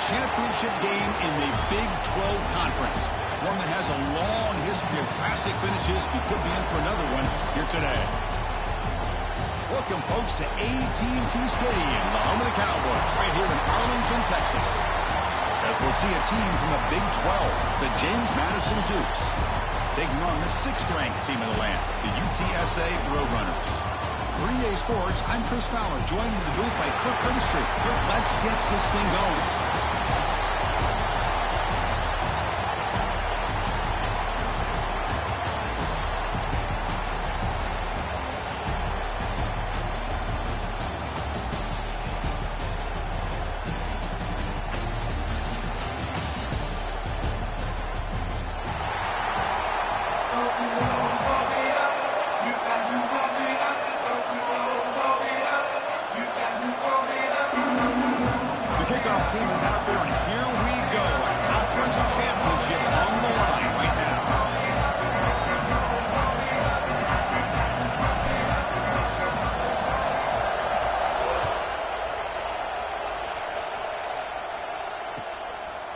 championship game in the Big 12 Conference. One that has a long history of classic finishes. We could be in for another one here today. Welcome, folks, to AT&T Stadium, the home of the Cowboys, right here in Arlington, Texas. As we'll see a team from the Big 12, the James Madison Dukes, taking on the 6th-ranked team in the land, the UTSA Roadrunners. For EA Sports, I'm Chris Fowler, joined in the booth by Kirk Herbstreit. Kirk, let's get this thing going. Team is out there, and here we go. A conference championship on the line right now.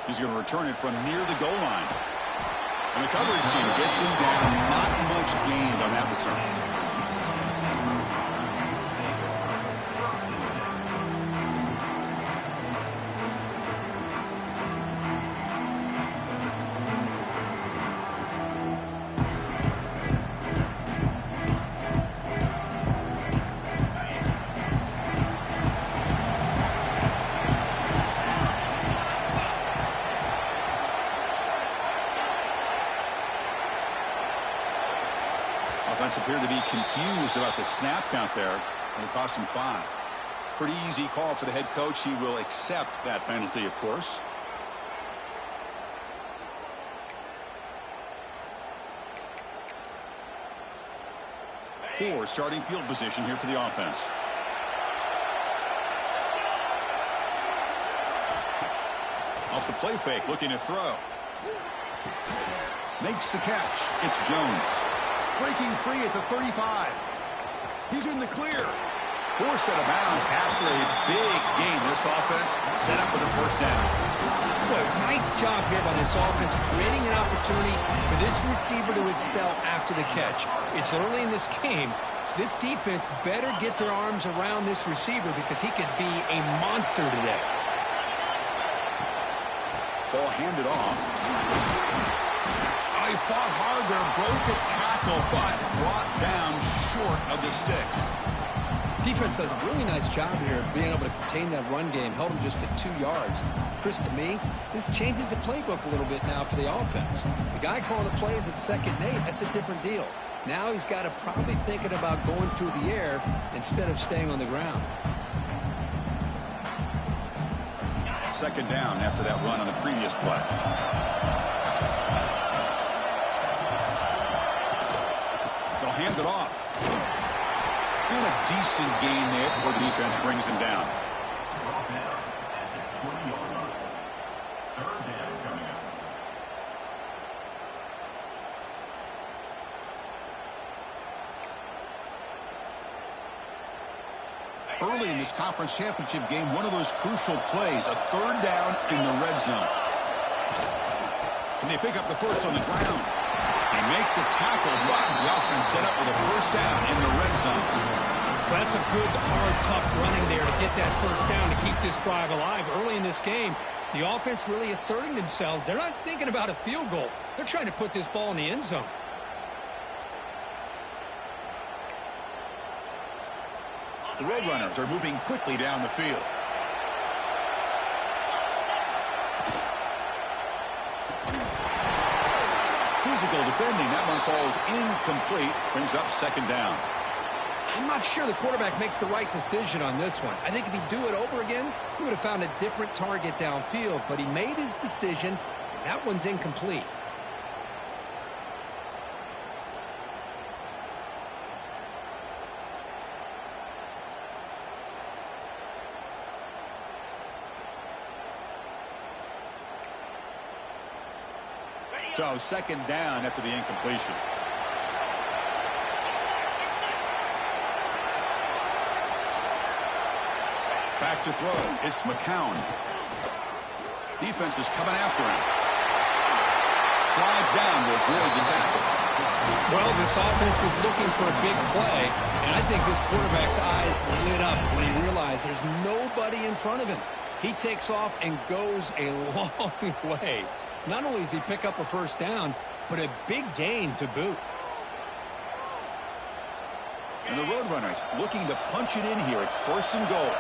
He's going to return it from near the goal line. And the coverage team gets him down. Not much gained on that return. Offense appeared to be confused about the snap count there. It'll cost him 5. Pretty easy call for the head coach. He will accept that penalty, of course. Poor starting field position here for the offense. Off the play fake, looking to throw. Makes the catch. It's Jones. Breaking free at the 35. He's in the clear. Forced out of bounds after a big gain. This offense set up with a first down. Boy, nice job here by this offense, creating an opportunity for this receiver to excel after the catch. It's early in this game, so this defense better get their arms around this receiver because he could be a monster today. Ball handed off. He fought hard there, broke a tackle, but brought down short of the sticks. Defense does a really nice job here being able to contain that run game, held him just at 2 yards. Chris, to me, this changes the playbook a little bit now for the offense. The guy calling the plays at 2nd and 8, that's a different deal. Now he's got to probably thinking about going through the air instead of staying on the ground. 2nd down after that run on the previous play. Hand it off. And a decent gain there before the defense brings him down. Early in this conference championship game, one of those crucial plays, a 3rd down in the red zone. Can they pick up the first on the ground? They make the tackle, but the offense set up with a first down in the red zone. Well, that's a good, hard, tough running there to get that first down to keep this drive alive. Early in this game, the offense really asserting themselves. They're not thinking about a field goal. They're trying to put this ball in the end zone. The Roadrunners are moving quickly down the field. Physical defending. That one falls incomplete. Brings up 2nd down. I'm not sure the quarterback makes the right decision on this one. I think if he'd do it over again, he would have found a different target downfield. But he made his decision. That one's incomplete. So 2nd down after the incompletion. Back to throw. It's McCown. Defense is coming after him. Slides down to avoid the tackle. Well, this offense was looking for a big play, and I think this quarterback's eyes lit up when he realized there's nobody in front of him. He takes off and goes a long way. Not only does he pick up a first down, but a big gain to boot. And the Roadrunners looking to punch it in here. It's 1st and goal.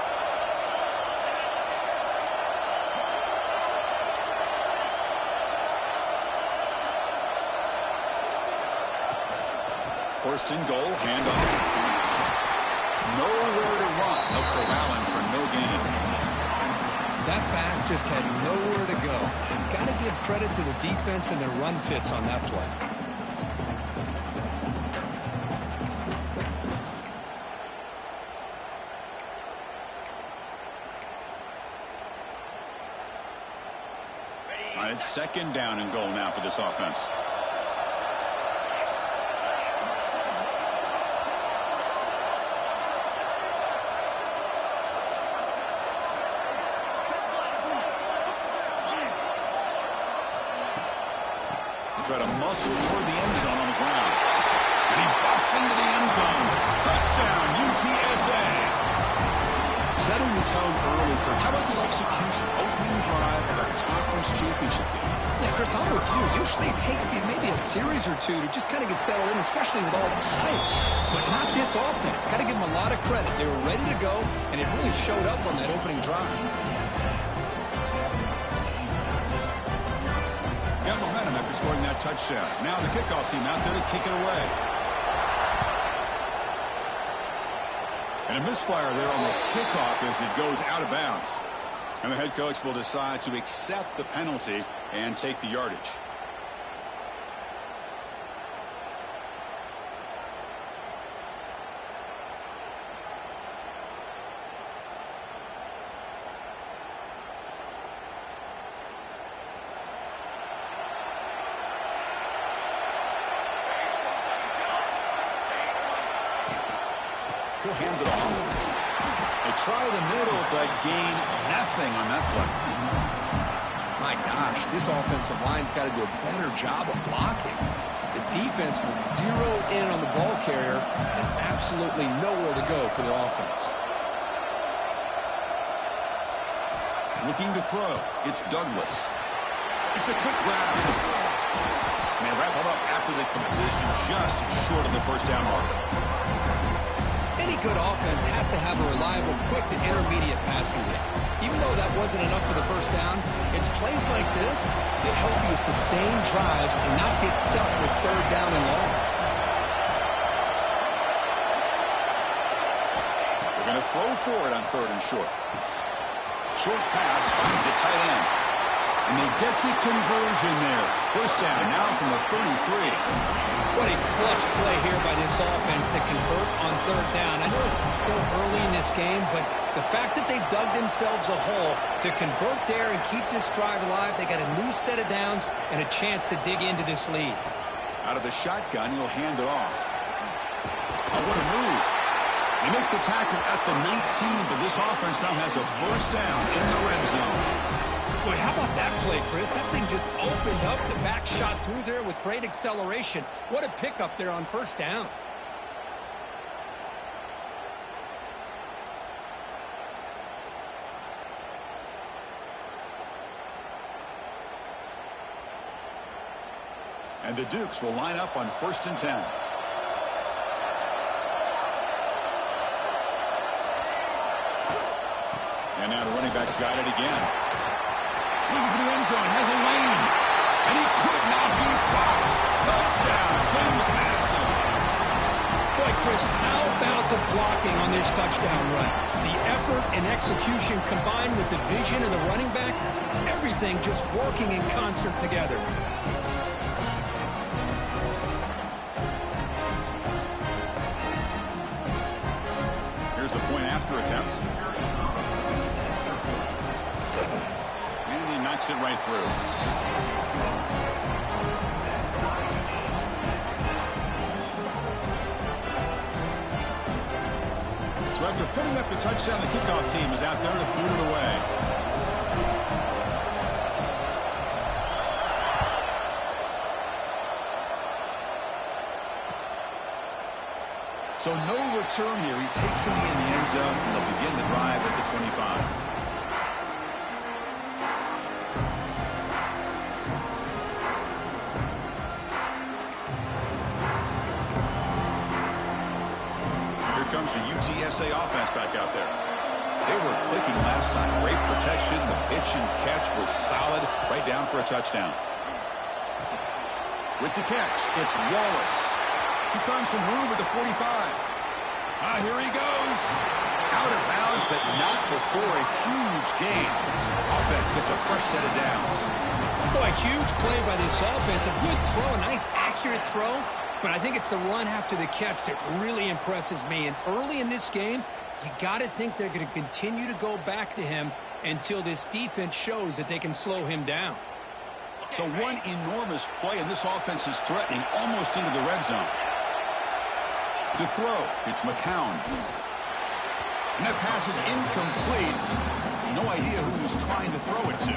First and goal, handoff. Nowhere to run. They'll corral him for no gain. That back just had nowhere to go. Got to give credit to the defense and their run fits on that play. All right, it's 2nd down and goal now for this offense. Try to muscle toward the end zone on the ground. And he busts into the end zone. Touchdown, UTSA. Setting the tone early, Kirk. How about the execution? Opening drive of a conference championship game. Yeah, Chris, I'm with you. Usually it takes you maybe a series or two to just kind of get settled in, especially with all the hype. But not this offense. Got to give them a lot of credit. They were ready to go, and it really showed up on that opening drive. Got momentum after scoring that touchdown. Now the kickoff team out there to kick it away. And a misfire there on the kickoff as it goes out of bounds. And the head coach will decide to accept the penalty and take the yardage. He'll hand it off. They try the middle, but gain nothing on that play. My gosh, this offensive line's got to do a better job of blocking. The defense was zeroed in on the ball carrier and absolutely nowhere to go for the offense. Looking to throw. It's Douglas. It's a quick grab. And they wrap him up after the completion just short of the first down marker. Any good offense has to have a reliable, quick to intermediate passing game. Even though that wasn't enough for the first down, it's plays like this that help you sustain drives and not get stuck with 3rd down and long. They're going to throw for it on 3rd and short. Short pass finds the tight end. And they get the conversion there. First down now from the 33. What a clutch play here by this offense to convert on 3rd down. I know it's still early in this game, but the fact that they dug themselves a hole to convert there and keep this drive alive, they got a new set of downs and a chance to dig into this lead. Out of the shotgun, he'll hand it off. Oh, what a move. They make the tackle at the 19, but this offense now has a first down in the red zone. Boy, how about that play, Chris? That thing just opened up. The back shot through there with great acceleration. What a pickup there on first down. And the Dukes will line up on 1st and 10. And now the running back's got it again. Looking for the end zone, has a lane, and he could not be stopped. Touchdown, James Madison. Boy, Chris, how about the blocking on this touchdown run? The effort and execution combined with the vision of the running back, everything just working in concert together. Here's the point after attempt. Knocks it right through. So after putting up the touchdown, the kickoff team is out there to boot it away. So no return here. He takes it in the end zone, and they'll begin the drive at the 25. Comes the UTSA offense back out there. They were clicking last time. Great protection. The pitch and catch was solid. Right down for a touchdown. With the catch, it's Wallace. He's found some room at the 45. Here he goes. Out of bounds, but not before a huge gain. Offense gets a fresh set of downs. Boy, a huge play by this offense. A good throw, a nice accurate throw. But I think it's the run after the catch that really impresses me. And early in this game, you got to think they're going to continue to go back to him until this defense shows that they can slow him down. So one enormous play, and this offense is threatening almost into the red zone. To throw, it's McCown. And that pass is incomplete. No idea who he was trying to throw it to.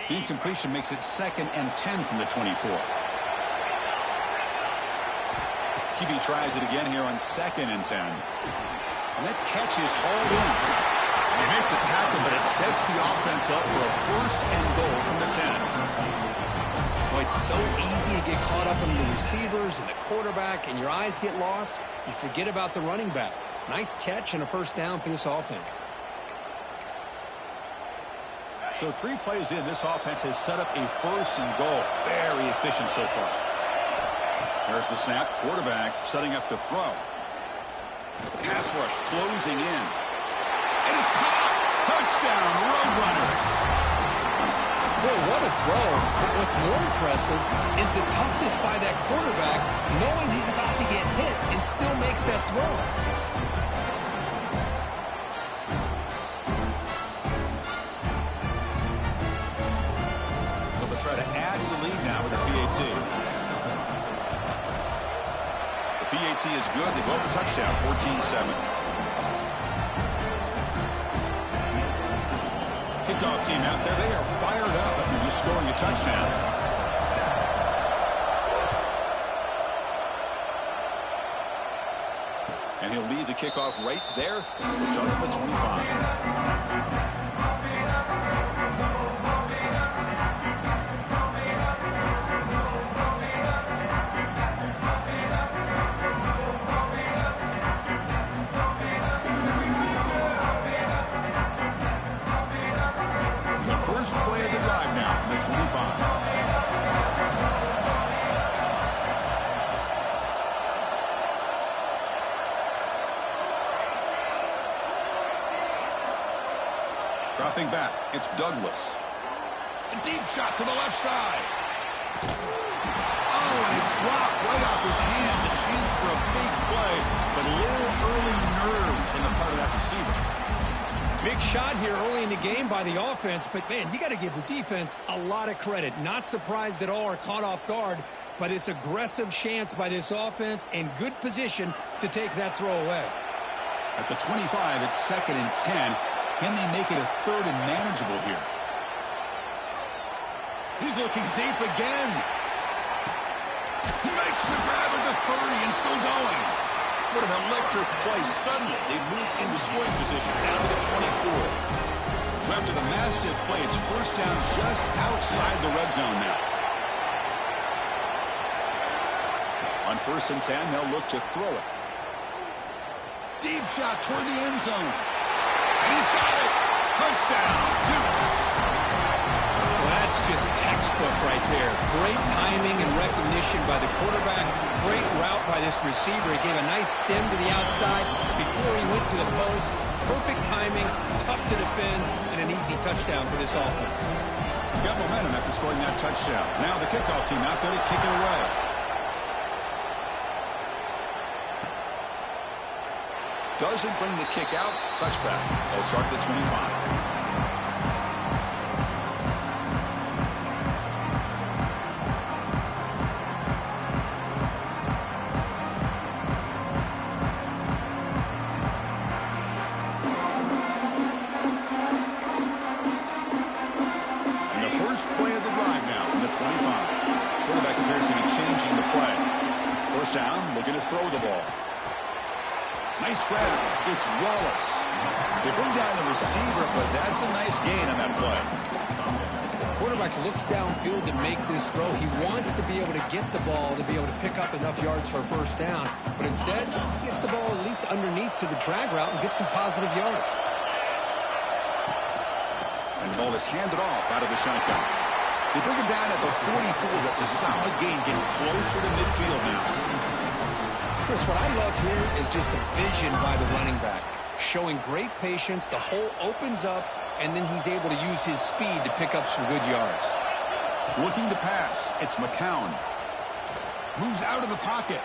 The incompletion makes it 2nd and 10 from the 24. QB tries it again here on 2nd and 10. And that catch is hauled in. They make the tackle, but it sets the offense up for a 1st and goal from the 10. Well, it's so easy to get caught up in the receivers and the quarterback, and your eyes get lost. You forget about the running back. Nice catch and a 1st down for this offense. So 3 plays in, this offense has set up a 1st and goal. Very efficient so far. There's the snap. Quarterback setting up the throw. The pass rush closing in. And it's caught. Touchdown, Roadrunners. Boy, what a throw. But what's more impressive is the toughness by that quarterback, knowing he's about to get hit and still makes that throw. Try to add to the lead now with a PAT. The PAT is good. They go up a touchdown, 14-7. Kickoff team out there. They are fired up after just scoring a touchdown. And he'll lead the kickoff right there. We'll start at the 25. First play of the drive now from the 25. Dropping back, it's Douglas. A deep shot to the left side. Oh, and it's dropped right off his hands. A chance for a big play, but a little early nerves on the part of that receiver. Big shot here early in the game by the offense, but, man, you got to give the defense a lot of credit. Not surprised at all or caught off guard, but it's aggressive chance by this offense and good position to take that throw away. At the 25, it's 2nd and 10. Can they make it a 3rd and manageable here? He's looking deep again. He makes the grab at the 30 and still going. What an electric play. Suddenly, they move into scoring position down to the 24. So after the massive play, it's 1st down just outside the red zone now. On 1st and 10, they'll look to throw it. Deep shot toward the end zone. And he's got it. Touchdown, Dukes. Well, that's just textbook right there. Great timing and recognition by the quarterback. Great route by this receiver. He gave a nice stem to the outside before he went to the post. Perfect timing, tough to defend, and an easy touchdown for this offense. Got momentum after scoring that touchdown. Now the kickoff team out there to kick it away. Doesn't bring the kick out. Touchback. They'll start at the 25. changing the play. First down, looking to throw the ball. Nice grab. It's Wallace. They bring down the receiver, but that's a nice gain on that play. Quarterback looks downfield to make this throw. He wants to be able to get the ball to be able to pick up enough yards for a first down. But instead, he gets the ball at least underneath to the drag route and gets some positive yards. And the ball is handed off out of the shotgun. They bring him down at the 44. That's a solid gain, getting closer to midfield now. Chris, what I love here is just the vision by the running back. Showing great patience, the hole opens up, and then he's able to use his speed to pick up some good yards. Looking to pass, it's McCown. Moves out of the pocket.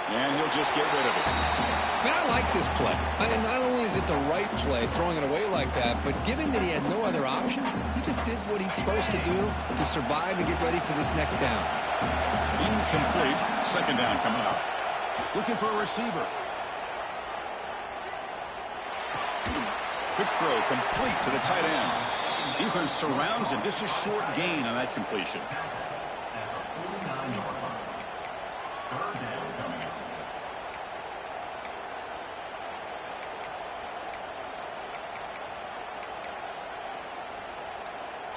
And he'll just get rid of it. Man, I like this play. And not only is it the right play, throwing it away like that, but given that he had no other option, he just did what he's supposed to do to survive and get ready for this next down. Incomplete. Second down coming up. Looking for a receiver. Quick throw complete to the tight end. Defense surrounds him. Just a short gain on that completion.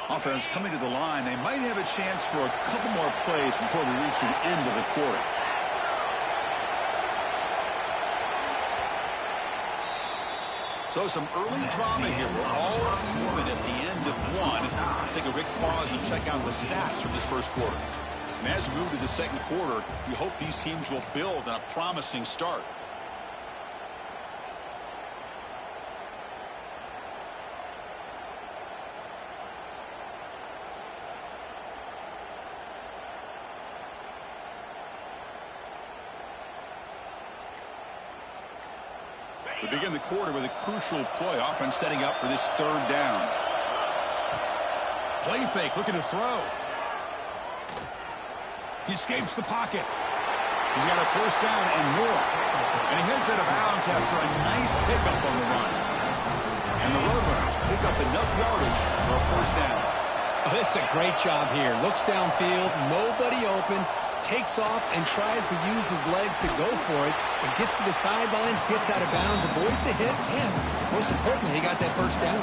Offense coming to the line. They might have a chance for a couple more plays before we reach the end of the quarter. So some early drama here. We're all even at the end of one. Let's take a quick pause and check out the stats for this first quarter. And as we move to the second quarter, we hope these teams will build on a promising start. We begin the quarter with a crucial play. Offense setting up for this third down. Play fake, looking to throw. He escapes the pocket. He's got a first down and more. And he heads out of bounds after a nice pickup on the run. And the Roadrunners pick up enough yardage for a first down. Oh, this is a great job here. Looks downfield, nobody open. Takes off and tries to use his legs to go for it, and gets to the sidelines, gets out of bounds, avoids the hit, and most importantly, he got that first down.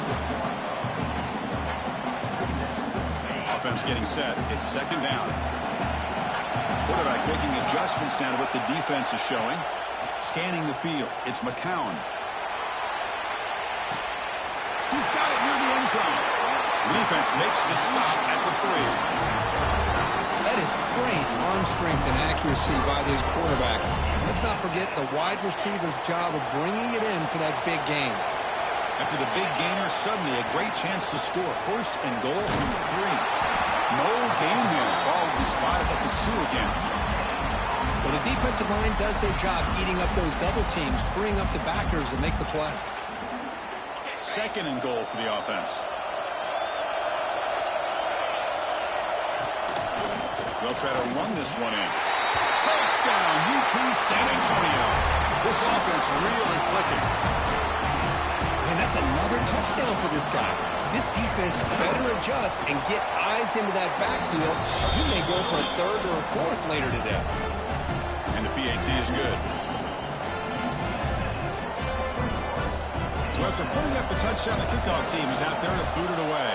Offense getting set. It's second down. Quarterback making adjustments down to what the defense is showing. Scanning the field. It's McCown. He's got it near the end zone. The defense makes the stop at the 3. That is great arm strength and accuracy by this quarterback. Let's not forget the wide receiver's job of bringing it in for that big gain. After the big gainer, suddenly a great chance to score. First and goal from the 3. No gain there. Ball will be spotted at the 2 again. Well, the defensive line does their job eating up those double teams, freeing up the backers to make the play. Second and goal for the offense. They'll try to run this one in. Touchdown, UT San Antonio. This offense really clicking. And that's another touchdown for this guy. This defense better adjust and get eyes into that backfield, or he may go for a third or a fourth later today. And the PAT is good. So after putting up a touchdown, the kickoff team is out there to boot it away.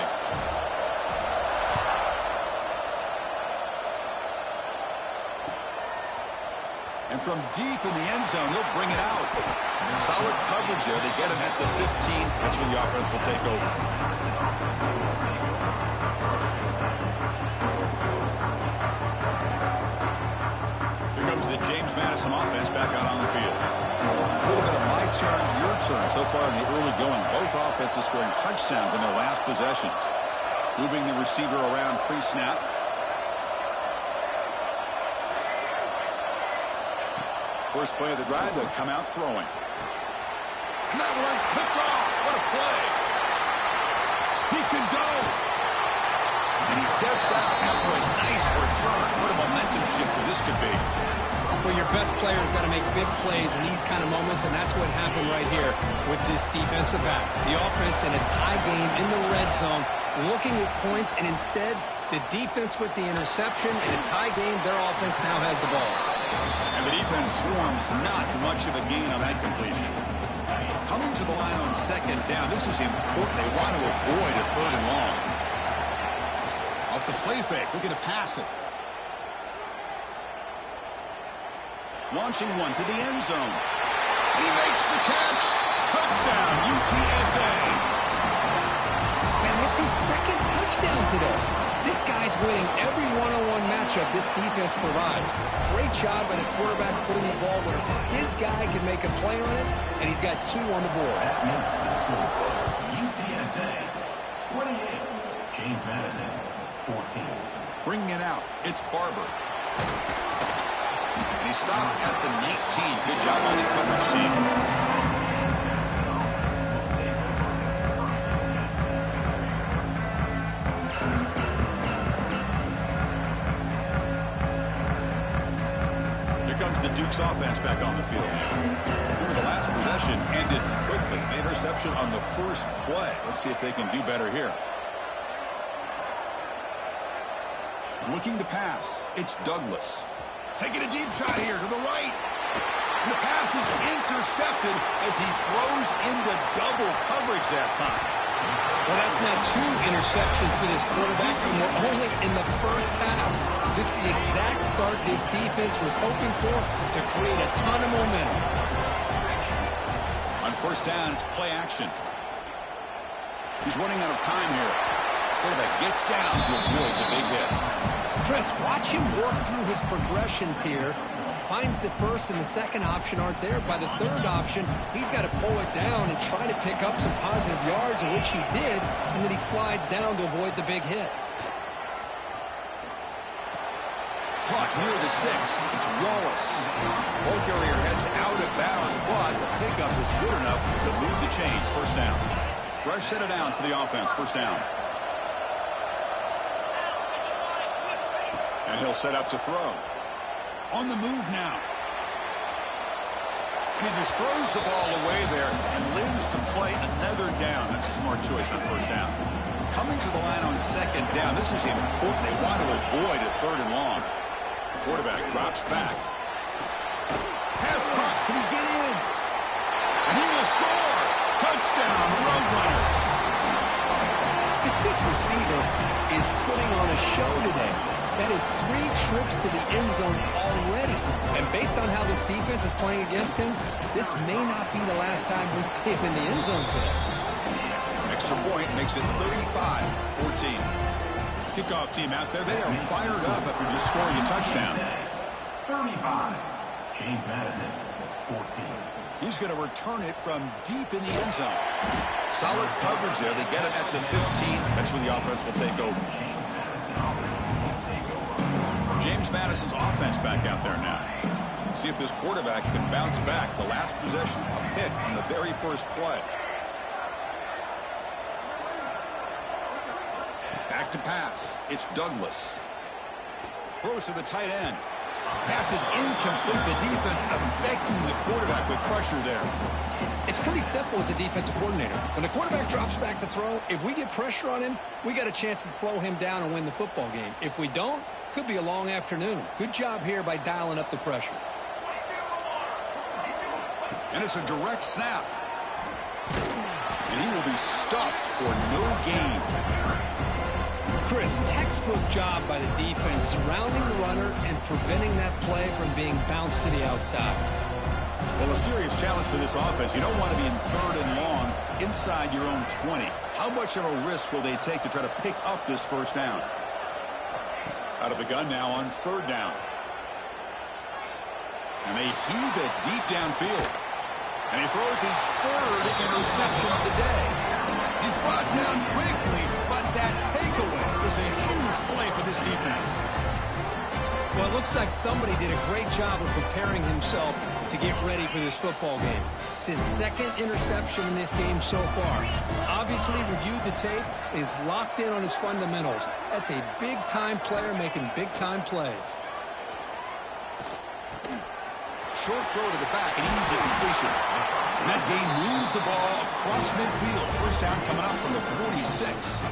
And from deep in the end zone, he'll bring it out. Solid coverage there. They get him at the 15. That's where the offense will take over. Here comes the James Madison offense back out on the field. A little bit of my turn, your turn so far in the early going. Both offenses scoring touchdowns in their last possessions. Moving the receiver around pre-snap. First play of the drive, they'll come out throwing. And that one's picked off. What a play. He can go. And he steps out after a nice return. What a momentum shifter this could be. Well, your best player's got to make big plays in these kind of moments, and that's what happened right here with this defensive back. The offense in a tie game in the red zone looking at points, and instead, the defense with the interception. In a tie game, their offense now has the ball. And the defense swarms, not much of a gain on that completion. Coming to the line on second down, this is important. They want to avoid a third and long. Off the play fake, looking to pass it. Launching one to the end zone. And he makes the catch. Touchdown, UTSA. Man, that's his second touchdown today. This guy's winning every one-on-one matchup this defense provides. Great job by the quarterback putting the ball where his guy can make a play on it, and he's got 2 on the board. That makes the score UTSA 28, James Madison 14. Bringing it out, it's Barber. And he stopped at the 19. Good job on the coverage team. The Duke's offense back on the field now. Remember, the last possession ended quickly. The interception on the first play. Let's see if they can do better here. Looking to pass. It's Douglas. Taking a deep shot here to the right. And the pass is intercepted as he throws into double coverage that time. Well, that's now 2 interceptions for this quarterback, and we're only in the first half. This is the exact start this defense was hoping for to create a ton of momentum. On first down, it's play action. He's running out of time here. Quarterback gets down to avoid the big hit. Chris, watch him work through his progressions here. Finds the first and the second option aren't there. By the third option, he's got to pull it down and try to pick up some positive yards, which he did, and then he slides down to avoid the big hit. Caught near the sticks. It's Wallace. Ball carrier heads out of bounds, but the pickup is good enough to move the chains. First down. Fresh set of downs for the offense. First down. And he'll set up to throw. On the move now. And he just throws the ball away there and lives to play another down. That's a smart choice on first down. Coming to the line on second down. This is important. They want to avoid a third and long. Quarterback drops back. Pass caught. Can he get in? And he will score. Touchdown, Roadrunners. This receiver is putting on a show today. That is 3 trips to the end zone already. And based on how this defense is playing against him, this may not be the last time we see him in the end zone today. Extra point makes it 35-14. Kickoff team out there. They are fired up after just scoring a touchdown. 35, James Madison 14. He's going to return it from deep in the end zone. Solid coverage there. They get him at the 15. That's where the offense will take over. James Madison's offense back out there now. See if this quarterback can bounce back. The last possession, a pick on the very first play. Back to pass. It's Douglas. Throws to the tight end. Pass is incomplete. The defense affecting the quarterback with pressure there. It's pretty simple as a defensive coordinator. When the quarterback drops back to throw, if we get pressure on him, we got a chance to slow him down and win the football game. If we don't, could be a long afternoon. Good job here by dialing up the pressure. And it's a direct snap. And he will be stuffed for no gain. Chris, textbook job by the defense surrounding the runner and preventing that play from being bounced to the outside. Well, a serious challenge for this offense. You don't want to be in third and long inside your own 20. How much of a risk will they take to try to pick up this first down? Out of the gun now on third down. And they heave it deep downfield. And he throws his third interception of the day. He's brought down quickly, but that takeaway is a huge play for this defense. Well, it looks like somebody did a great job of preparing himself to get ready for this football game. It's his second interception in this game so far. Obviously reviewed the tape, is locked in on his fundamentals. That's a big-time player making big-time plays. Short throw to the back, an easy completion. And that gain moves the ball across midfield. First down coming up from the 46.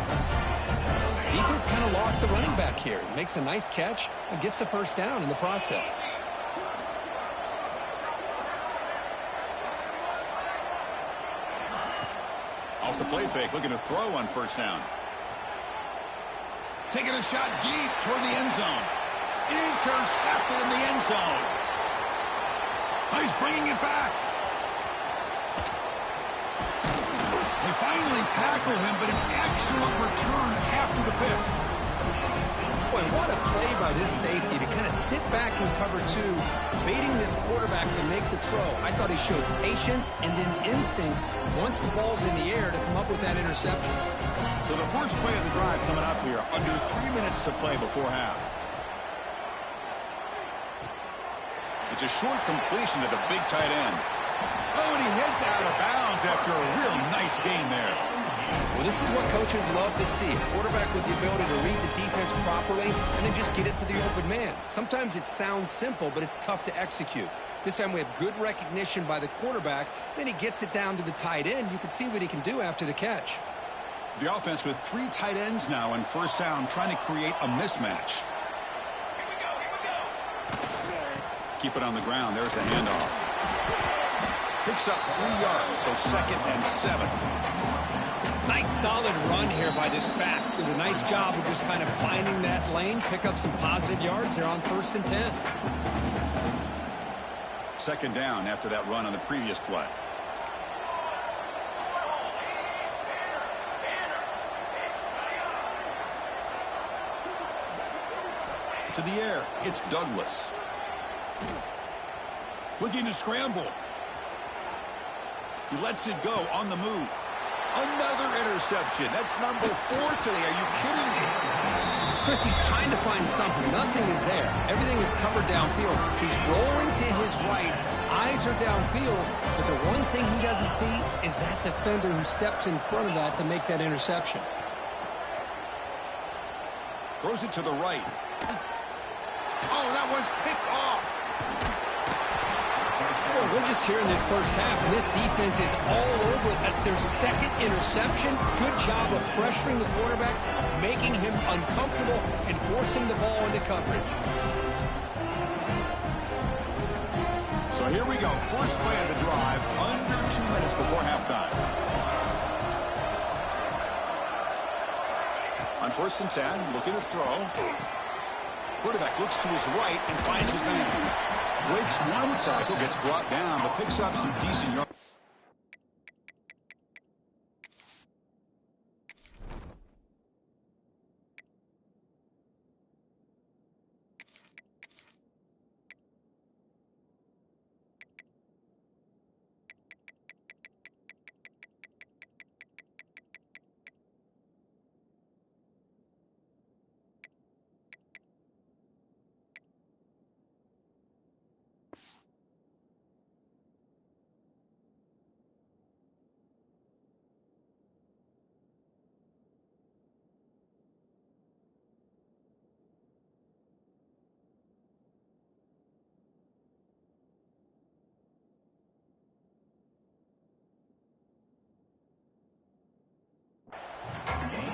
Defense kind of lost a running back here. Makes a nice catch and gets the first down in the process. Off the play fake, looking to throw on first down. Taking a shot deep toward the end zone. Intercepted in the end zone. He's bringing it back. They finally tackle him, but an excellent return after the pick. Boy, what a play by this safety to kind of sit back in cover two, baiting this quarterback to make the throw. I thought he showed patience and then instincts once the ball's in the air to come up with that interception. So the first play of the drive coming up here, under 3 minutes to play before half. It's a short completion to the big tight end. Oh, and he heads out of bounds after a really nice gain there. Well, this is what coaches love to see. A quarterback with the ability to read the defense properly and then just get it to the open man. Sometimes it sounds simple, but it's tough to execute. This time we have good recognition by the quarterback. Then he gets it down to the tight end. You can see what he can do after the catch. The offense with 3 tight ends now on first down, trying to create a mismatch. Keep it on the ground. There's the handoff. Picks up 3 yards, so 2nd and 7. Nice solid run here by this back. Did a nice job of just kind of finding that lane, pick up some positive yards. They're on 1st and 10. 2nd down after that run on the previous play. To the air, it's Douglas. Looking to scramble. He lets it go on the move. Another interception. That's number 4 today. Are you kidding me? Chris, he's trying to find something. Nothing is there. Everything is covered downfield. He's rolling to his right. Eyes are downfield. But the one thing he doesn't see is that defender who steps in front of that to make that interception. Throws it to the right. Oh, that one's picked off. Well, we're just here in this first half, and this defense is all over it. That's their 2nd interception. Good job of pressuring the quarterback, making him uncomfortable, and forcing the ball into coverage. So here we go. First play of the drive, under 2 minutes before halftime. On 1st and 10, looking to throw. Quarterback looks to his right and finds his man. Breaks one tackle, gets brought down, but picks up some decent yards.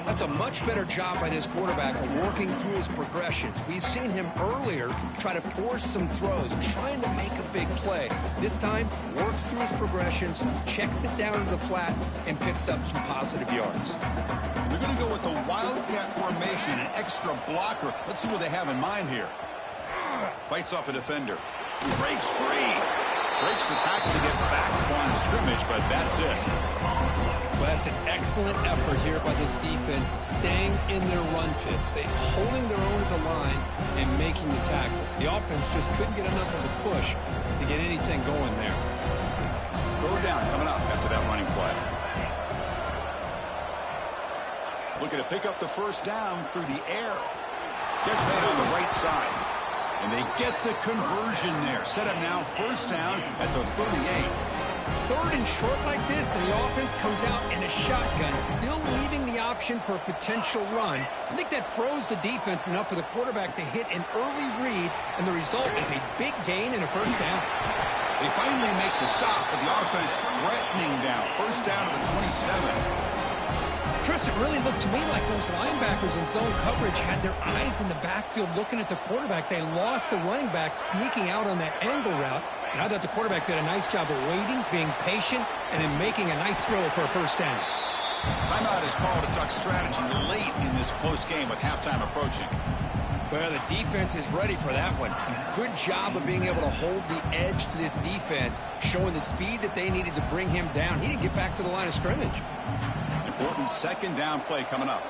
That's a much better job by this quarterback of working through his progressions. We've seen him earlier try to force some throws, trying to make a big play. This time, works through his progressions, checks it down to the flat, and picks up some positive yards. They're going to go with the wildcat formation, an extra blocker. Let's see what they have in mind here. Fights off a defender. Breaks free. Breaks the tackle to get back to the line of scrimmage, but that's it. Well, that's an excellent effort here by this defense, staying in their run fits. They holding their own at the line and making the tackle. The offense just couldn't get enough of a push to get anything going there. Throw down coming up after that running play. Looking to pick up the first down through the air. Catch made on the right side. And they get the conversion there. Set up now, first down at the 38. 3rd and short like this, and the offense comes out in a shotgun, still leaving the option for a potential run. I think that froze the defense enough for the quarterback to hit an early read, and the result is a big gain and a first down. They finally make the stop, but the offense threatening now. First down to the 27. Chris, it really looked to me like those linebackers in zone coverage had their eyes in the backfield looking at the quarterback. They lost the running back sneaking out on that angle route. And I thought the quarterback did a nice job of waiting, being patient, and then making a nice throw for a first down. Timeout is called to talk strategy late in this close game with halftime approaching. Well, the defense is ready for that one. Good job of being able to hold the edge to this defense, showing the speed that they needed to bring him down. He didn't get back to the line of scrimmage. Important second down play coming up.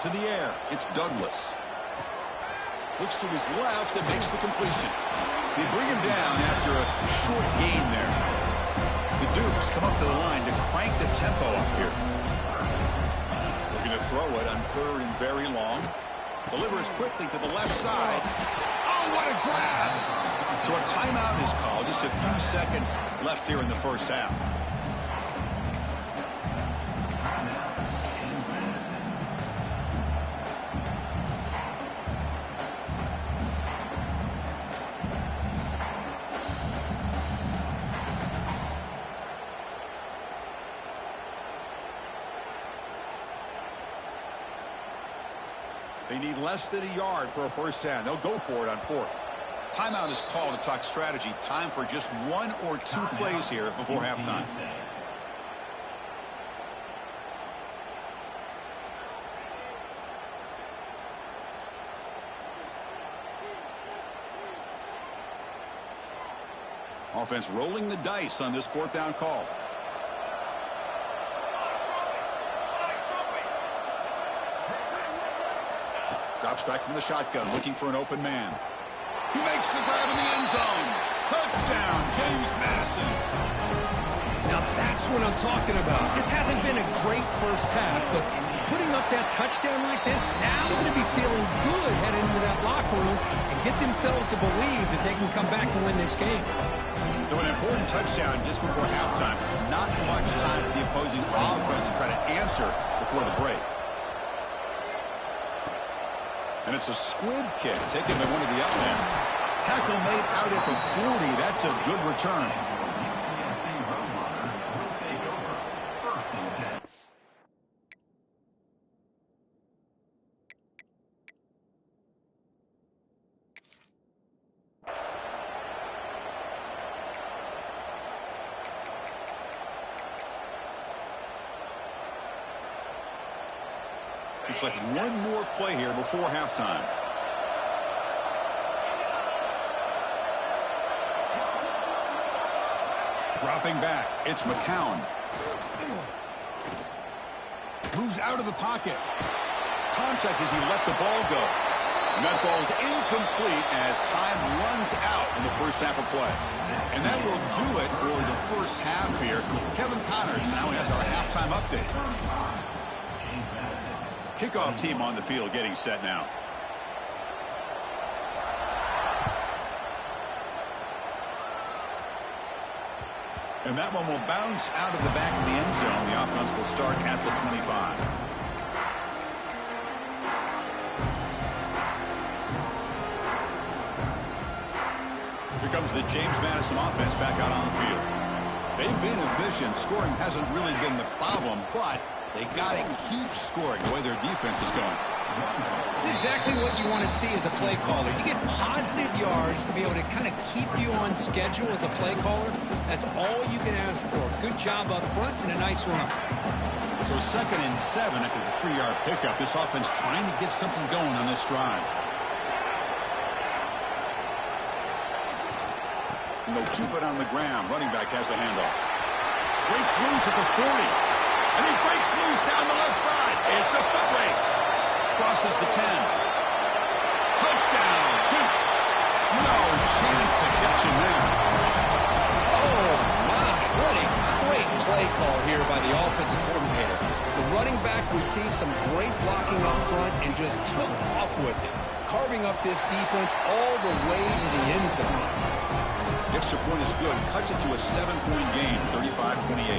To the air, it's Douglas. Looks to his left and makes the completion. They bring him down after a short gain there. The Dukes come up to the line to crank the tempo up here. They're going to throw it on third and very long. Delivers quickly to the left side. Oh, what a grab! So a timeout is called. Just a few seconds left here in the first half. They need less than a yard for a first down. They'll go for it on fourth. Timeout is called to talk strategy. Time for just one or two plays here before halftime. Offense rolling the dice on this fourth down call. Drops back from the shotgun, looking for an open man. He makes the grab in the end zone. Touchdown, James Madison. Now that's what I'm talking about. This hasn't been a great first half, but putting up that touchdown like this, now they're going to be feeling good heading into that locker room and get themselves to believe that they can come back and win this game. So an important touchdown just before halftime. Not much time for the opposing offense to try to answer before the break. And it's a squib kick taken by one of the up men. Tackle made out at the 40. That's a good return. Looks like one more play here before halftime. Dropping back, it's McCown. Moves out of the pocket. Contact as he let the ball go. And that falls incomplete as time runs out in the first half of play. And that will do it for the first half here. Kevin Connors now has our halftime update. Kickoff team on the field getting set now. And that one will bounce out of the back of the end zone. The offense will start at the 25. Here comes the James Madison offense back out on the field. They've been efficient. Scoring hasn't really been the problem, but they got to keep scoring the way their defense is going. It's exactly what you want to see as a play caller. You get positive yards to be able to kind of keep you on schedule as a play caller. That's all you can ask for. Good job up front and a nice run. So 2nd and 7 after the 3-yard pickup. This offense trying to get something going on this drive. And they'll keep it on the ground. Running back has the handoff. Breaks loose at the 40. And he breaks loose down the left side. It's a foot race. Crosses the 10. Touchdown, Dukes. No chance to catch him there. Oh, my. What a great play call here by the offensive coordinator. The running back received some great blocking up front and just took off with it, carving up this defense all the way to the end zone. The extra point is good. Cuts it to a 7-point game, 35-28.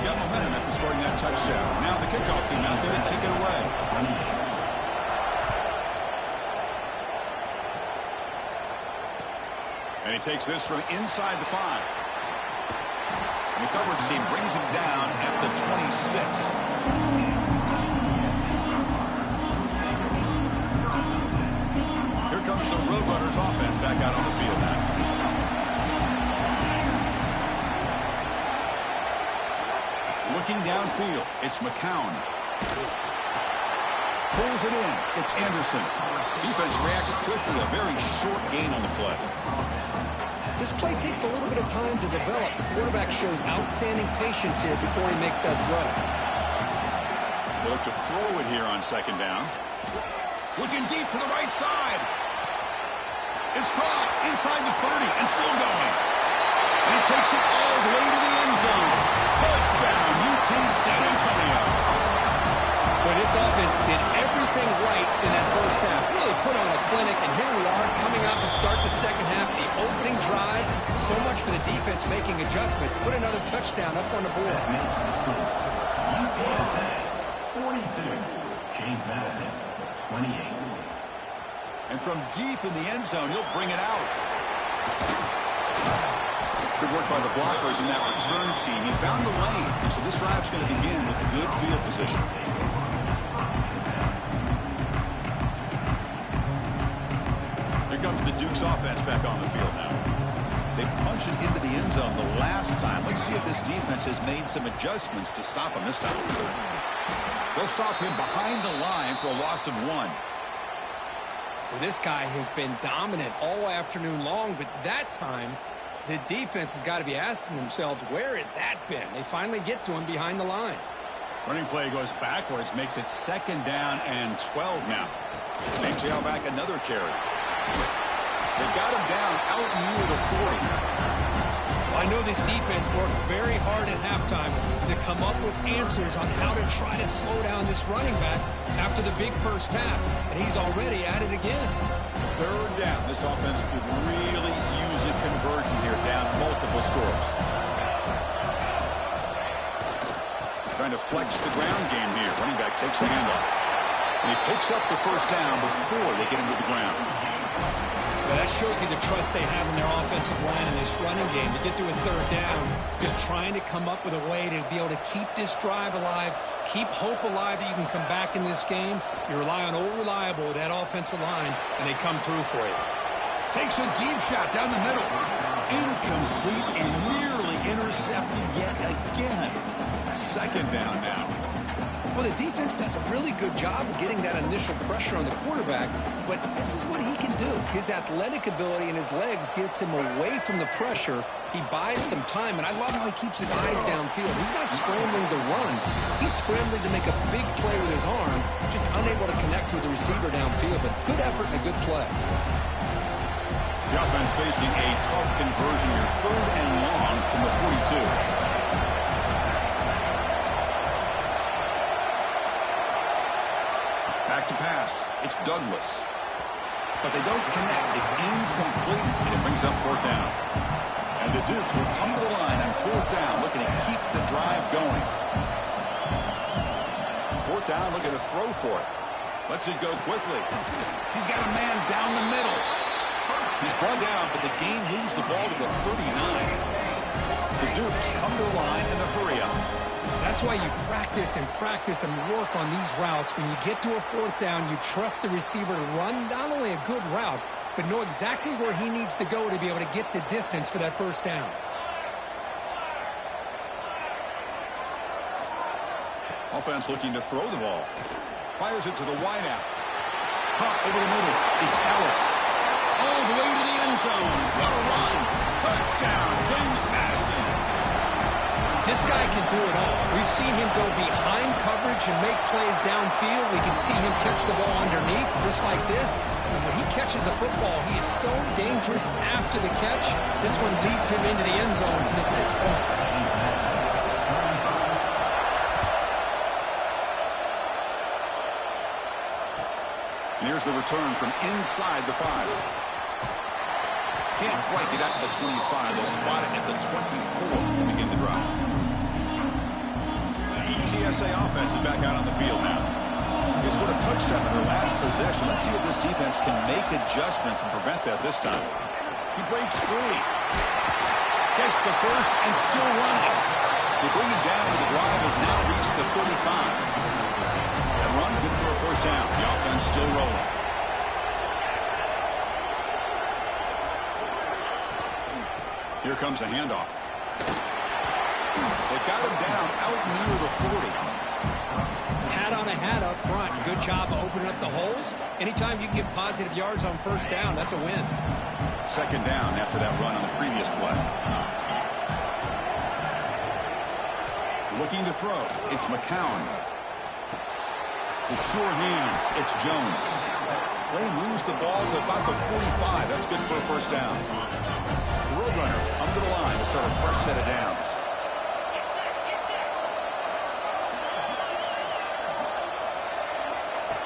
Got momentum after scoring that touchdown. Now the kickoff team out there to kick it away. And he takes this from inside the 5. And the coverage team brings him down at the 26. Here comes the Roadrunners offense back out on the field now. Looking downfield, it's McCown. Pulls it in. It's Anderson. Defense reacts quickly. A very short gain on the play. This play takes a little bit of time to develop. The quarterback shows outstanding patience here before he makes that throw. They look to throw it here on second down. Looking deep to the right side. It's caught inside the 30 and still going. And he takes it all the way to the end zone. Touchdown, UT San Antonio. Well, this offense did everything right in that first half. Really put on a clinic, and here we are coming out to start the second half. The opening drive, so much for the defense making adjustments. Put another touchdown up on the board. UTSA 42. James Madison 28. And from deep in the end zone, he'll bring it out. Good work by the blockers in that return team. He found the lane, and so this drive's going to begin with good field position. Here comes the Duke's offense back on the field now. They punch it into the end zone the last time. Let's see if this defense has made some adjustments to stop him this time. They'll stop him behind the line for a loss of 1. Well, this guy has been dominant all afternoon long, but that time, the defense has got to be asking themselves, where has that been? They finally get to him behind the line. Running play goes backwards, makes it second down and 12 now. St. Tailback another carry. They got him down out near the 40. I know this defense works very hard at halftime to come up with answers on how to try to slow down this running back after the big first half, and he's already at it again. Third down. This offense could really use a conversion here, down multiple scores. Trying to flex the ground game here. Running back takes the handoff. And he picks up the first down before they get him to the ground. Well, that shows you the trust they have in their offensive line in this running game. To get to a third down, just trying to come up with a way to be able to keep this drive alive, keep hope alive that you can come back in this game. You rely on Old Reliable, that offensive line, and they come through for you. Takes a deep shot down the middle. Incomplete and nearly intercepted yet again. Second down now. Well, the defense does a really good job of getting that initial pressure on the quarterback, but this is what he can do. His athletic ability and his legs gets him away from the pressure. He buys some time, and I love how he keeps his eyes downfield. He's not scrambling to run. He's scrambling to make a big play with his arm, just unable to connect with the receiver downfield, but good effort and a good play. The offense facing a tough conversion here. Third and long from the 42. Back to pass. It's Douglas. But they don't connect. It's incomplete, and it brings up fourth down. And the Dukes will come to the line on fourth down, looking to keep the drive going. Fourth down, looking to throw for it. Lets it go quickly. He's got a man down the middle. He's brought down, but the game moves the ball to the 39. The Dukes come to the line in a hurry up. That's why you practice and work on these routes. When you get to a fourth down, you trust the receiver to run not only a good route, but know exactly where he needs to go to be able to get the distance for that first down. Offense looking to throw the ball. Fires it to the wideout. Caught over the middle. It's Ellis. All the way to the end zone. What a run. Touchdown, James Madison. This guy can do it all. We've seen him go behind coverage and make plays downfield. We can see him catch the ball underneath, just like this. And when he catches a football, he is so dangerous after the catch. This one leads him into the end zone for the 6 points. And here's the return from inside the 5. Can't quite get out to the 25. They'll spot it at the 24 to begin the drive. TSA offense is back out on the field now. They scored a touchdown in their last possession. Let's see if this defense can make adjustments and prevent that this time. He breaks free. Gets the first and still running. They bring him down, and the drive has now reached the 35. That run, good for a first down. The offense still rolling. Here comes a handoff. They got him down out near the 40. Hat on a hat up front. Good job of opening up the holes. Anytime you can get positive yards on first down, that's a win. Second down after that run on the previous play. Looking to throw. It's McCown. The sure hands. It's Jones. They moves the ball to about the 45. That's good for a first down. The Roadrunners come to the line to start a fresh set of downs.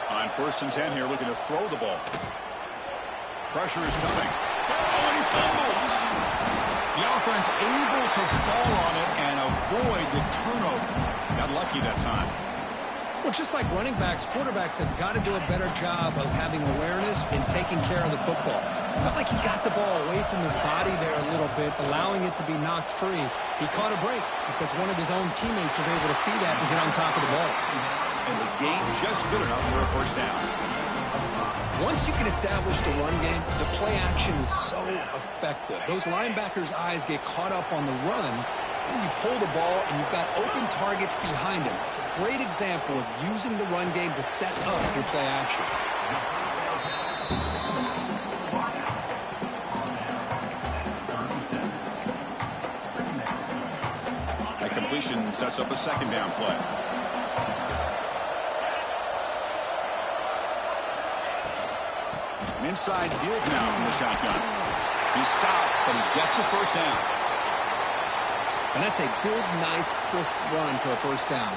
On 1st and 10 here, looking to throw the ball. Pressure is coming. Oh, and he fumbles. The offense able to fall on it and avoid the turnover. Got lucky that time. Well, just like running backs, quarterbacks have got to do a better job of having awareness and taking care of the football. It felt like he got the ball away from his body there a little bit, allowing it to be knocked free. He caught a break because one of his own teammates was able to see that and get on top of the ball. And the game just good enough for a first down. Once you can establish the run game, the play action is so effective. Those linebackers' eyes get caught up on the run, and you pull the ball, and you've got open targets behind him. It's a great example of using the run game to set up your play action. That completion sets up a second down play. An inside deals now from the shotgun. He stopped, but he gets a first down. And that's a good, nice, crisp run for a first down.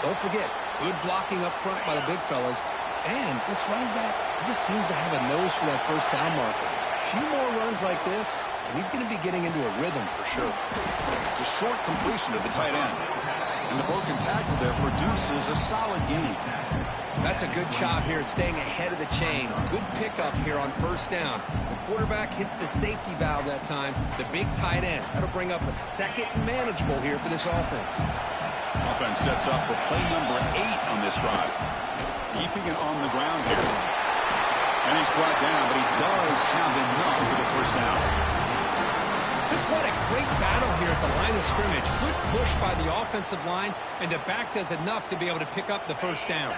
Don't forget, good blocking up front by the big fellas. And this running back, he just seems to have a nose for that first down marker. A few more runs like this, and he's going to be getting into a rhythm for sure. The short completion of the tight end. And the broken tackle there produces a solid gain. That's a good job here, staying ahead of the chains. Good pickup here on first down. The quarterback hits the safety valve that time. The big tight end. That'll bring up a second manageable here for this offense. Offense sets up for play number 8 on this drive. Keeping it on the ground here. And he's brought down, but he does have enough for the first down. Just what a great battle here at the line of scrimmage. Good push by the offensive line, and the back does enough to be able to pick up the first down.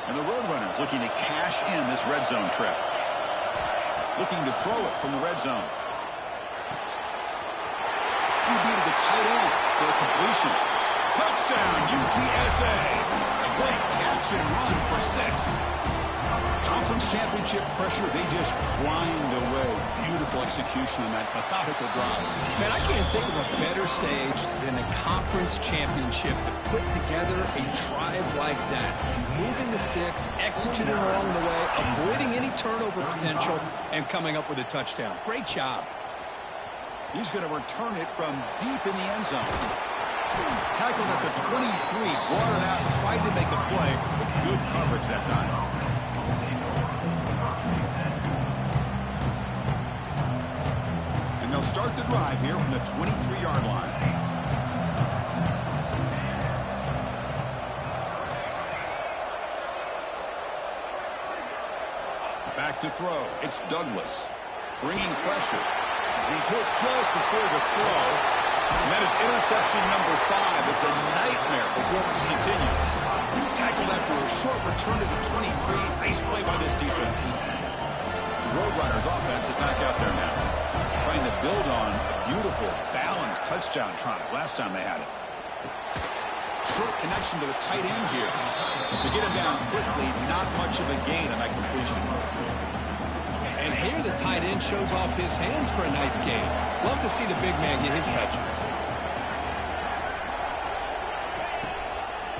And the Roadrunners looking to cash in this red zone trip. Looking to throw it from the red zone. QB to the tight end for a completion. Touchdown, UTSA. A great catch and run for 6. Conference championship pressure, they just grind away. Beautiful execution on that methodical drive. Man, I can't think of a better stage than a conference championship to put together a drive like that. Moving the sticks, executing along the way, avoiding any turnover potential, and coming up with a touchdown. Great job. He's going to return it from deep in the end zone. Tackled at the 23, brought it out, tried to make a play with good coverage that time. And they'll start the drive here from the 23-yard line. Back to throw. It's Douglas. Bringing pressure. He's hit just before the throw. And that is interception number 5 as the nightmare performance continues. Tackled after a short return to the 23. Nice play by this defense. The Roadrunners offense is back out there now. Trying to build on a beautiful, balanced touchdown drive last time they had it. Short connection to the tight end here. To get him down quickly, not much of a gain on that completion. And here the tight end shows off his hands for a nice game. Love to see the big man get his touches.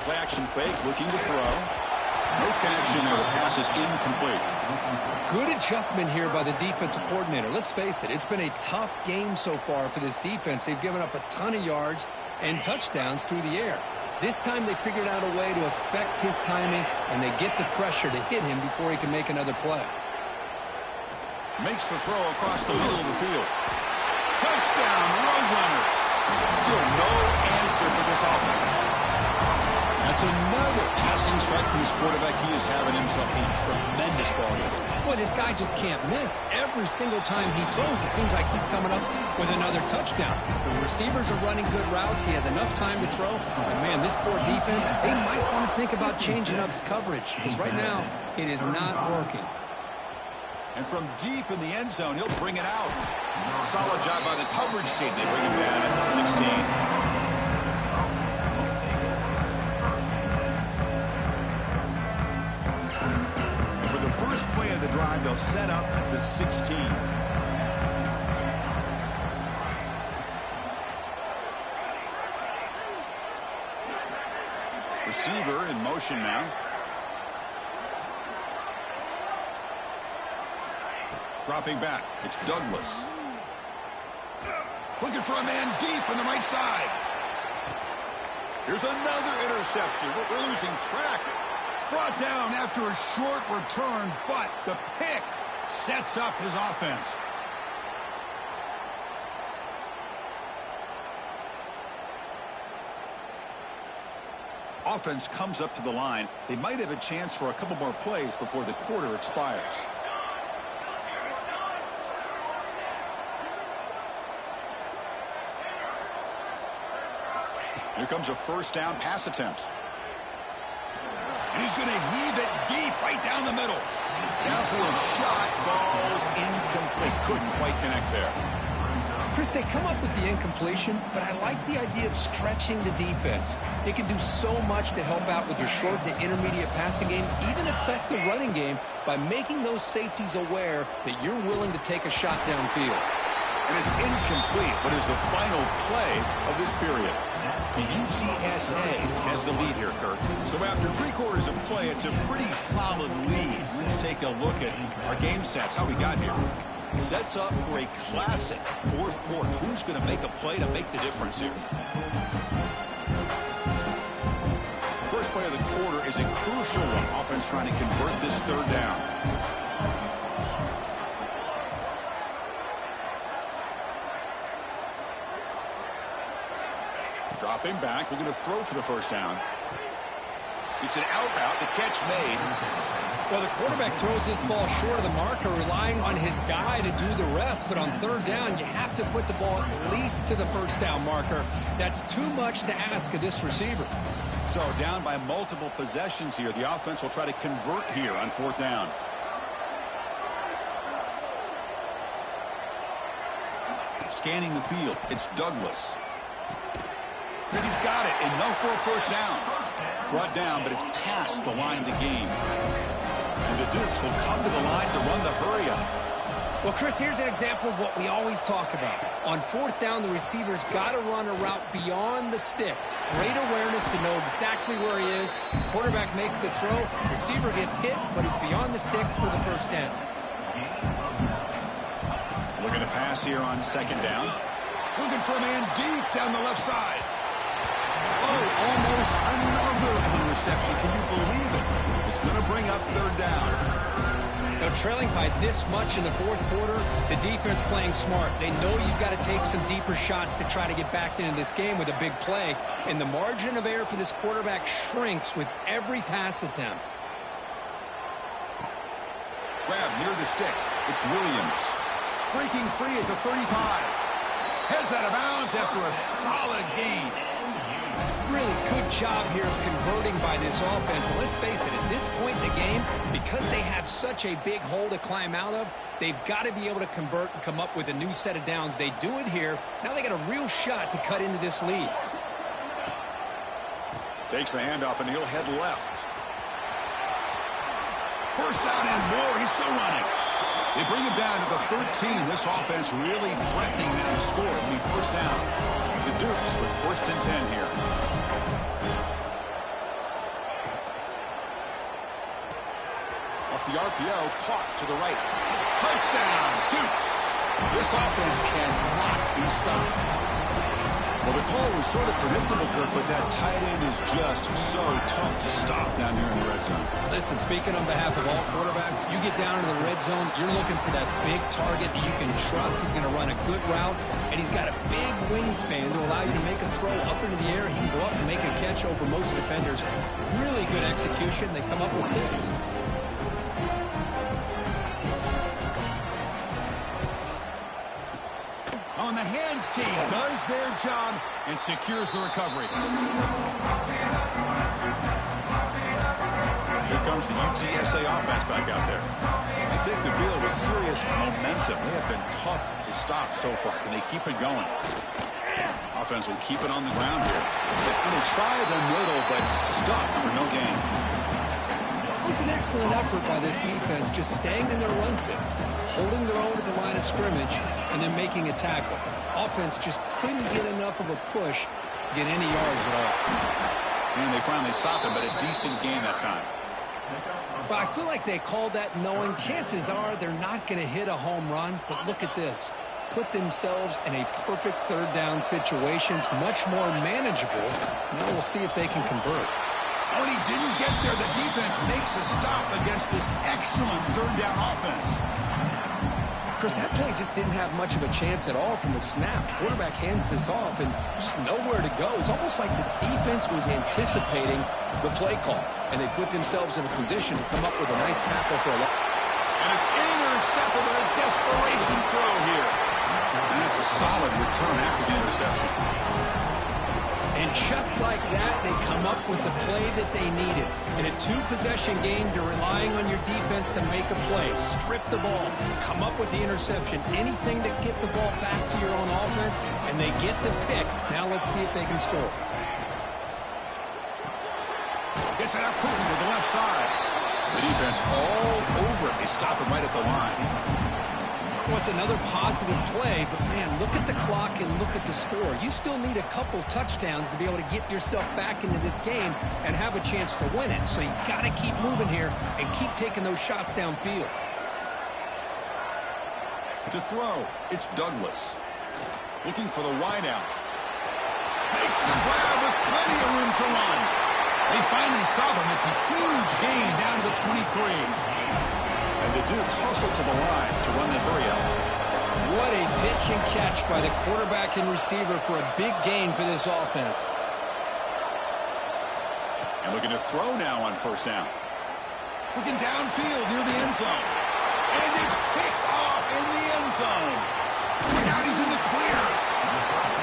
Play action fake, looking to throw. No connection there. The pass is incomplete. Good adjustment here by the defensive coordinator. Let's face it, it's been a tough game so far for this defense. They've given up a ton of yards and touchdowns through the air. This time they figured out a way to affect his timing, and they get the pressure to hit him before he can make another play. Makes the throw across the middle of the field. Touchdown, Roadrunners. Still no answer for this offense. That's another passing strike from his quarterback. He is having himself a tremendous ball game. Boy, this guy just can't miss. Every single time he throws, it seems like he's coming up with another touchdown. The receivers are running good routes. He has enough time to throw. And, man, this poor defense, they might want to think about changing up coverage because right now it is not working. And from deep in the end zone, he'll bring it out. Solid job by the coverage team. They bring him down at the 16. And for the first play of the drive, they'll set up at the 16. Receiver in motion now. Dropping back, it's Douglas. Looking for a man deep on the right side. Here's another interception. We're losing track. Brought down after a short return, but the pick sets up his offense. Offense comes up to the line. They might have a chance for a couple more plays before the quarter expires. Here comes a first down pass attempt. And he's going to heave it deep right down the middle. Downfield shot falls incomplete. Couldn't quite connect there. Chris, they come up with the incompletion, but I like the idea of stretching the defense. It can do so much to help out with your short to intermediate passing game, even affect the running game by making those safeties aware that you're willing to take a shot downfield. And it's incomplete, but is the final play of this period. The UTSA has the lead here, Kirk. So after 3/4 of play, it's a pretty solid lead. Let's take a look at our game stats, how we got here. Sets up for a classic fourth quarter. Who's going to make a play to make the difference here? First play of the quarter is a crucial one. Offense trying to convert this third down. Dropping back, looking to throw for the first down. It's an out route, the catch made. Well, the quarterback throws this ball short of the marker, relying on his guy to do the rest. But on third down, you have to put the ball at least to the first down marker. That's too much to ask of this receiver. So down by multiple possessions here. The offense will try to convert here on fourth down. Scanning the field, it's Douglas. He's got it, enough for a first down. Brought down, but it's past the line to gain. And the Dukes will come to the line to run the hurry-up. Well, Chris, here's an example of what we always talk about. On fourth down, the receiver's got to run a route beyond the sticks. Great awareness to know exactly where he is. Quarterback makes the throw. Receiver gets hit, but he's beyond the sticks for the first down. Looking to pass here on second down. Looking for a man deep down the left side. Oh, almost another interception. Can you believe it? It's going to bring up third down. Now, trailing by this much in the fourth quarter, the defense playing smart. They know you've got to take some deeper shots to try to get back into this game with a big play. And the margin of error for this quarterback shrinks with every pass attempt. Grab near the sticks. It's Williams. Breaking free at the 35. Heads out of bounds after a solid gain. Really good job here of converting by this offense. And let's face it, at this point in the game, because they have such a big hole to climb out of, they've got to be able to convert and come up with a new set of downs. They do it here. Now they got a real shot to cut into this lead. Takes the handoff, and he'll head left. First down and more. He's still running. They bring him down to the 13. This offense really threatening now to score. It'll be first down. The Dukes with first and 10 here. Off the RPO, caught to the right. Touchdown, Dukes. This offense cannot be stopped. Well, the call was sort of predictable, Kirk, but that tight end is just so tough to stop down here in the red zone. Listen, speaking on behalf of all quarterbacks, you get down into the red zone, you're looking for that big target that you can trust. He's going to run a good route, and he's got a big wingspan to allow you to make a throw up into the air. He can go up and make a catch over most defenders. Really good execution. They come up with 6. On the hands team does their job and secures the recovery. Here comes the UTSA offense back out there. They take the field with serious momentum. They have been tough to stop so far. Can they keep it going? Offense will keep it on the ground here. They try the middle, but stuck for no gain. It was an excellent effort by this defense, just staying in their run fits, holding their own at the line of scrimmage, and then making a tackle. Offense just couldn't get enough of a push to get any yards at all. And they finally stop him, but a decent gain that time. But I feel like they called that knowing chances are they're not going to hit a home run. But look at this. Put themselves in a perfect third down situations, much more manageable. Now we'll see if they can convert. When he didn't get there, the defense makes a stop against this excellent third down offense. Chris, that play just didn't have much of a chance at all from the snap. Quarterback hands this off and just nowhere to go. It's almost like the defense was anticipating the play call, and they put themselves in a position to come up with a nice tackle for a loss. And it's intercepted with a desperation throw here. And that's a solid return after the interception. And just like that, they come up with the play that they needed. In a 2-possession game, you're relying on your defense to make a play, strip the ball, come up with the interception, anything to get the ball back to your own offense, and they get to pick. Now let's see if they can score. Gets it out quickly to the left side. The defense all over it. They stop him right at the line. Well, it's another positive play, but, man, look at the clock and look at the score. You still need a couple touchdowns to be able to get yourself back into this game and have a chance to win it. So you got to keep moving here and keep taking those shots downfield. To throw, it's Douglas. Looking for the wideout. Makes the grab with plenty of room to run. They finally stop him. It's a huge gain down to the 23. And they do tussle to the line to run the hurry up. What a pitch and catch by the quarterback and receiver for a big gain for this offense. And looking to throw now on first down. Looking downfield near the end zone. And it's picked off in the end zone. Now he's in the clear.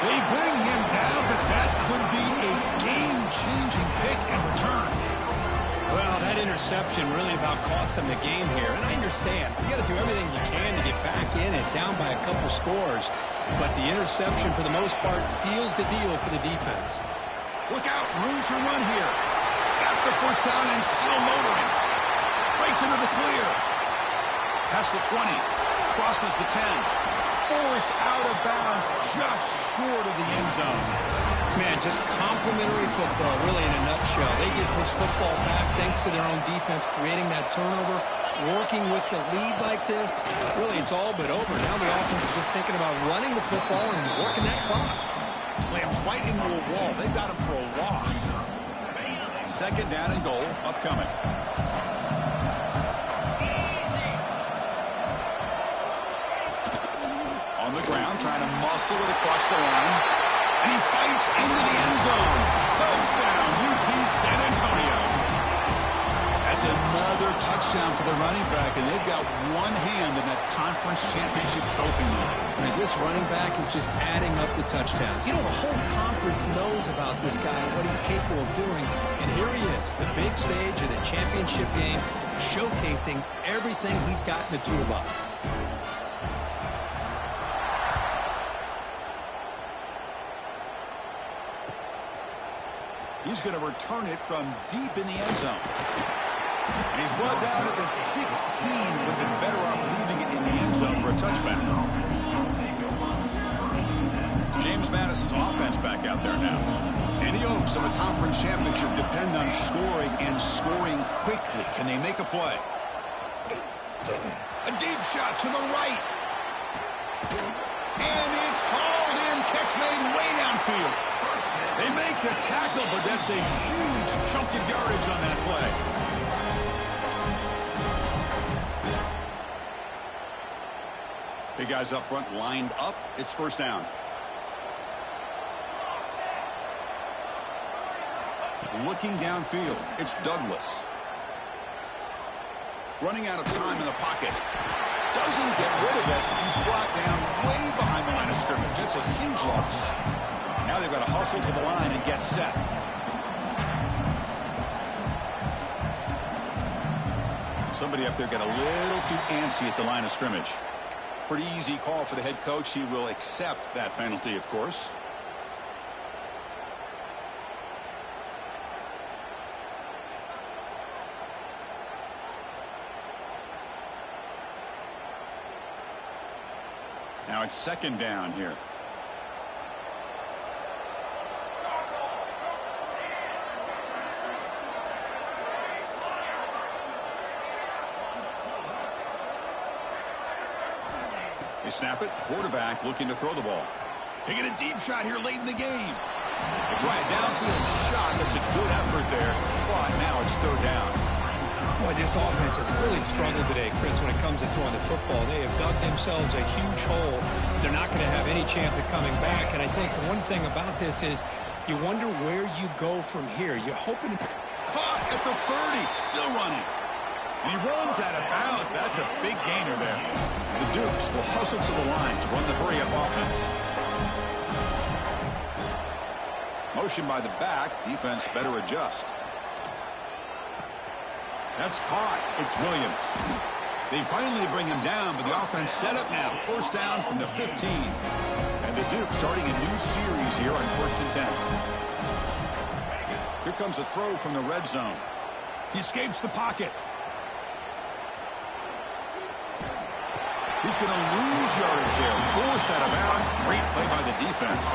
They bring him down, but that could be a game-changing pick and return. Well, that interception really about cost them the game here. And I understand. You got to do everything you can to get back in it, down by a couple scores. But the interception, for the most part, seals the deal for the defense. Look out, room to run here. Got the first down and still motoring. Breaks into the clear. Past the 20. Crosses the 10. Forced out of bounds just short of the end zone. Man, just complimentary football, really, in a nutshell. They get this football back thanks to their own defense, creating that turnover, working with the lead like this. Really, it's all but over. Now the offense is just thinking about running the football and working that clock. Slams right into a wall. They've got him for a loss. Second down and goal upcoming. On the ground, trying to muscle it across the line. And he fights into the end zone. Touchdown, UT San Antonio. That's another touchdown for the running back, and they've got one hand in that conference championship trophy now. And this running back is just adding up the touchdowns. You know, the whole conference knows about this guy and what he's capable of doing. And here he is, the big stage of the championship game, showcasing everything he's got in the toolbox. He's going to return it from deep in the end zone. And he's brought down at the 16. Would have been better off leaving it in the end zone for a touchback. James Madison's offense back out there now. And the hopes of a conference championship depend on scoring and scoring quickly. Can they make a play? A deep shot to the right. And it's hauled in. Catch made way downfield. downfield. They make the tackle, but that's a huge chunk of yardage on that play. Big guys up front lined up. It's first down. Looking downfield, it's Douglas. Running out of time in the pocket. Doesn't get rid of it. He's brought down way behind the line of scrimmage. That's a huge loss. Now they've got to hustle to the line and get set. Somebody up there got a little too antsy at the line of scrimmage. Pretty easy call for the head coach. He will accept that penalty, of course. Now it's second down here. They snap it. Quarterback looking to throw the ball. Taking a deep shot here late in the game. They try a downfield shot. That's a good effort there. But now it's third down. Boy, this offense has really struggled today, Chris, when it comes to throwing the football. They have dug themselves a huge hole. They're not going to have any chance of coming back. And I think one thing about this is you wonder where you go from here. You're hoping to... Caught at the 30. Still running. And he runs out of bounds. That's a big gainer there. The Dukes will hustle to the line to run the hurry-up offense. Motion by the back. Defense better adjust. That's caught. It's Williams. They finally bring him down, but the offense set up now. First down from the 15. And the Dukes starting a new series here on 1st and 10. Here comes a throw from the red zone. He escapes the pocket. He's going to lose yardage there. Forced out of bounds. Great play by the defense.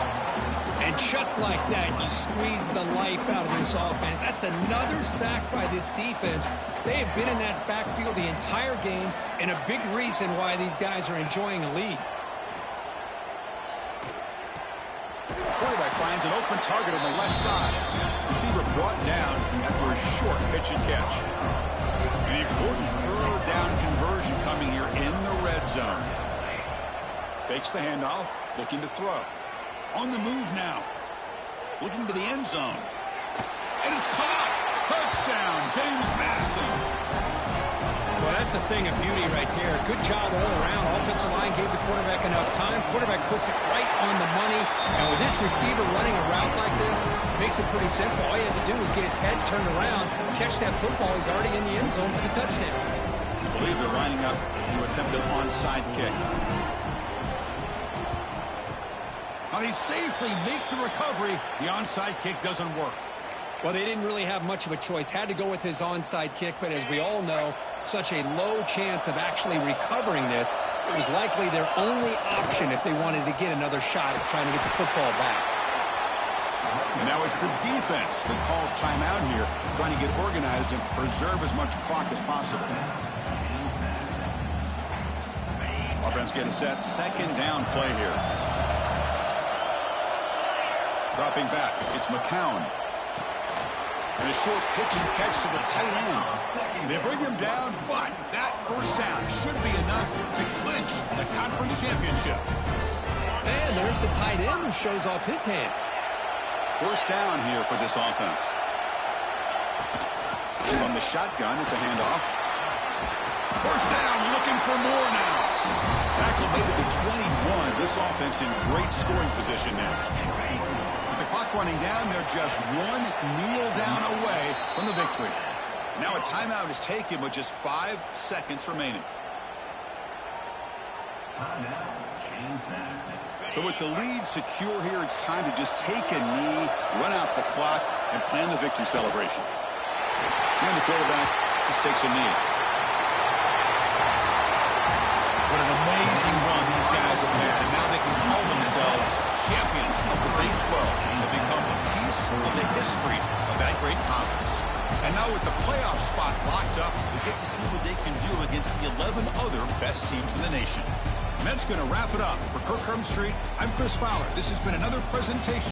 And just like that, you squeeze the life out of this offense. That's another sack by this defense. They have been in that backfield the entire game, and a big reason why these guys are enjoying a lead. Quarterback finds an open target on the left side. Receiver brought down after a short pitch and catch. An important third down conversion coming here in the red zone. Fakes the handoff, looking to throw. On the move now. Looking to the end zone. And it's caught. Touchdown, James Madison. Well, that's a thing of beauty right there. Good job all around. Offensive line gave the quarterback enough time. Quarterback puts it right on the money. And with this receiver running a route like this, makes it pretty simple. All you have to do is get his head turned around, catch that football. He's already in the end zone for the touchdown. I believe they're lining up to attempt an onside kick. Now they safely make the recovery. The onside kick doesn't work. Well, they didn't really have much of a choice. Had to go with his onside kick, but as we all know, such a low chance of actually recovering this. It was likely their only option if they wanted to get another shot at trying to get the football back. And now it's the defense that calls timeout here, trying to get organized and preserve as much clock as possible. Offense getting set. Second down play here. Dropping back, it's McCown. And a short pitch and catch to the tight end. They bring him down, but that first down should be enough to clinch the conference championship. And there's the tight end who shows off his hands. First down here for this offense. From the shotgun, it's a handoff. First down, looking for more now. Tackle made at the 21. This offense in great scoring position now. With the clock running down, they're just one kneel down away from the victory. Now a timeout is taken with just 5 seconds remaining. So with the lead secure here, it's time to just take a knee, run out the clock, and plan the victory celebration. And the quarterback just takes a knee. What an amazing run these guys have had, and now they can call themselves champions of the Big 12 to become a piece of the history of that great conference. And now with the playoff spot locked up, we get to see what they can do against the 11 other best teams in the nation. And that's going to wrap it up. For Kirk Herbstreit, I'm Chris Fowler. This has been another presentation.